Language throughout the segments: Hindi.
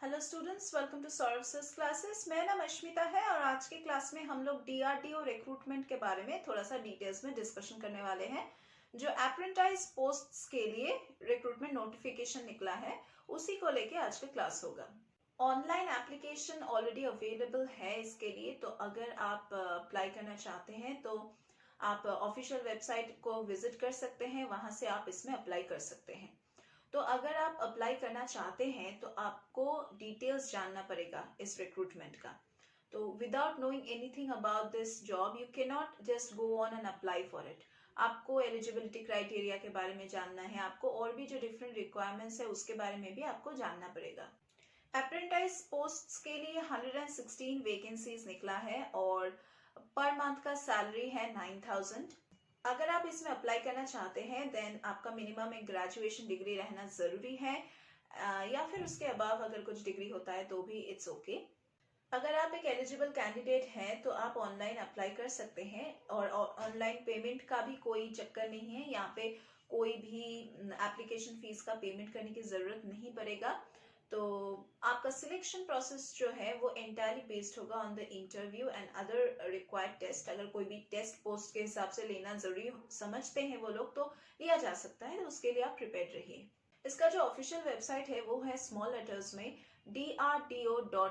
Hello students, welcome to Saurabh sir's classes. मेरा नाम अश्मिता है और आज की क्लास में हम लोग डीआरडीओ रिक्रूटमेंट के बारे में थोड़ा सा डिटेल्स में डिस्कशन करने वाले हैं। जो अप्रेंटाइज पोस्ट्स के लिए रिक्रूटमेंट नोटिफिकेशन निकला है उसी को लेके आज का क्लास होगा। ऑनलाइन एप्लीकेशन ऑलरेडी अवेलेबल है इसके लिए, तो अगर आप अप्लाई करना चाहते हैं तो आप ऑफिशियल वेबसाइट को विजिट कर सकते हैं, वहां से आप इसमें अप्लाई कर सकते हैं। तो अगर आप अप्लाई करना चाहते हैं तो आपको डिटेल्स जानना पड़ेगा इस रिक्रूटमेंट का। तो without knowing anything about this job you can not just go on and apply for it. आपको एलिजिबिलिटी क्राइटेरिया के बारे में जानना है, आपको और भी जो डिफरेंट रिक्वायरमेंट्स है उसके बारे में भी आपको जानना पड़ेगा। अप्रेंटाइज पोस्ट्स के लिए 116 वैकेंसीज निकला है और पर मंथ का सैलरी है 9,000। अगर आप इसमें अप्लाई करना चाहते हैं देन आपका मिनिमम एक ग्रेजुएशन डिग्री रहना जरूरी है, या फिर उसके अबाव अगर कुछ डिग्री होता है तो भी इट्स ओके। अगर आप एक एलिजिबल कैंडिडेट हैं तो आप ऑनलाइन अप्लाई कर सकते हैं और ऑनलाइन पेमेंट का भी कोई चक्कर नहीं है। यहाँ पे कोई भी एप्लीकेशन फीस का पेमेंट करने की जरूरत नहीं पड़ेगा। तो आपका सिलेक्शन प्रोसेस जो है वो एंटायरली बेस्ड होगा on the interview and other required test. अगर कोई भी टेस्ट पोस्ट के हिसाब से लेना जरूरी समझते हैं वो लोग तो लिया जा सकता है, तो उसके लिए आप प्रिपेयर रहिए। इसका जो ऑफिशियल वेबसाइट है वो है स्मॉल लेटर्स में drdo.gov.in।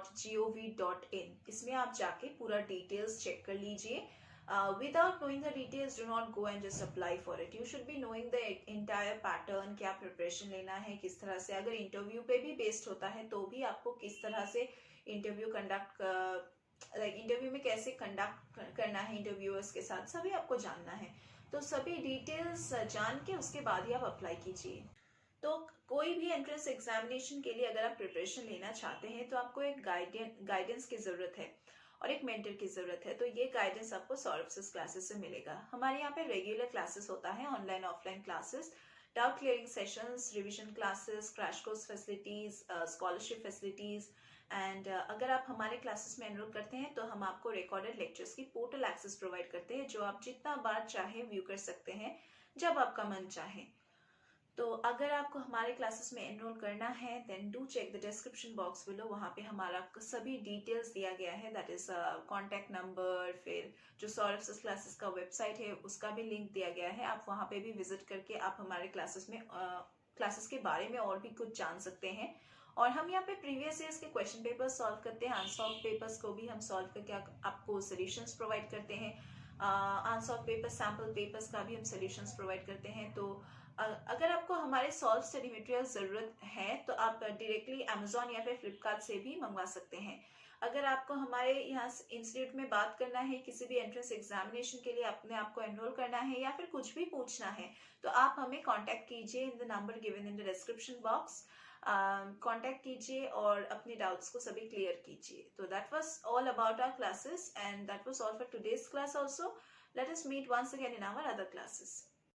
इसमें आप जाके पूरा डिटेल्स चेक कर लीजिए। Without knowing the details, do not go and just apply for it. You should be knowing the entire pattern, क्या प्रिपरेशन लेना है, किस तरह से, अगर इंटरव्यू पे भी बेस्ड होता है तो भी आपको किस तरह से इंटरव्यू कंडक्ट इंटरव्यू में कैसे कंडक्ट करना है इंटरव्यूअर्स के साथ, सभी आपको जानना है। तो सभी डिटेल्स जान के उसके बाद ही आप अप्लाई कीजिए। तो कोई भी एंट्रेंस एग्जामिनेशन के लिए अगर आप प्रिपरेशन लेना चाहते हैं तो आपको एक गाइडेंस की जरूरत है और एक मेंटर की जरूरत है। तो ये गाइडेंस आपको सौरभ सर्स क्लासेस से मिलेगा। हमारे यहाँ पे रेगुलर क्लासेस होता है, online offline classes, doubt clearing sessions, revision classes, crash course facilities, scholarship facilities and अगर आप हमारे क्लासेस में एनरोल करते हैं तो हम आपको रिकॉर्डेड लेक्चर्स की पोर्टल एक्सेस प्रोवाइड करते हैं, जो आप जितना बार चाहे व्यू कर सकते हैं जब आपका मन चाहे। तो अगर आपको हमारे क्लासेस में एनरोल करना है then do check the description box below. वहाँ पे हमारा सभी डिटेल्स दिया गया है, दैट इज कॉन्टैक्ट नंबर, फिर जो सौरभ सर्स क्लासेस का वेबसाइट है उसका भी लिंक दिया गया है। आप वहाँ पे भी विजिट करके आप हमारे क्लासेस में क्लासेस के बारे में और भी कुछ जान सकते हैं। और हम यहाँ पे प्रीवियस ईयर्स के क्वेश्चन पेपर सॉल्व करते हैं, अनसॉल्व पेपर्स को भी हम सॉल्व करके आपको सोल्यूशंस प्रोवाइड करते हैं। अनसॉल्व पेपर, सैम्पल पेपर्स का भी हम सोल्यूशंस प्रोवाइड करते हैं। तो अगर आपको हमारे सॉल्व स्टडी मटेरियल जरूरत है तो आप डायरेक्टली अमेजोन या फिर फ्लिपकार्ट से भी मंगवा सकते हैं। अगर आपको हमारे यहाँ इंस्टीट्यूट में बात करना है, किसी भी एंट्रेंस एग्जामिनेशन के लिए अपने आप को एनरोल करना है या फिर कुछ भी पूछना है तो आप हमें कांटेक्ट कीजिए in the number given in the description box. Contact कीजिए और अपने डाउट्स को सभी क्लियर कीजिए। तो that was all about our classes and that was all for today's class also. Let us meet once again in our other classes.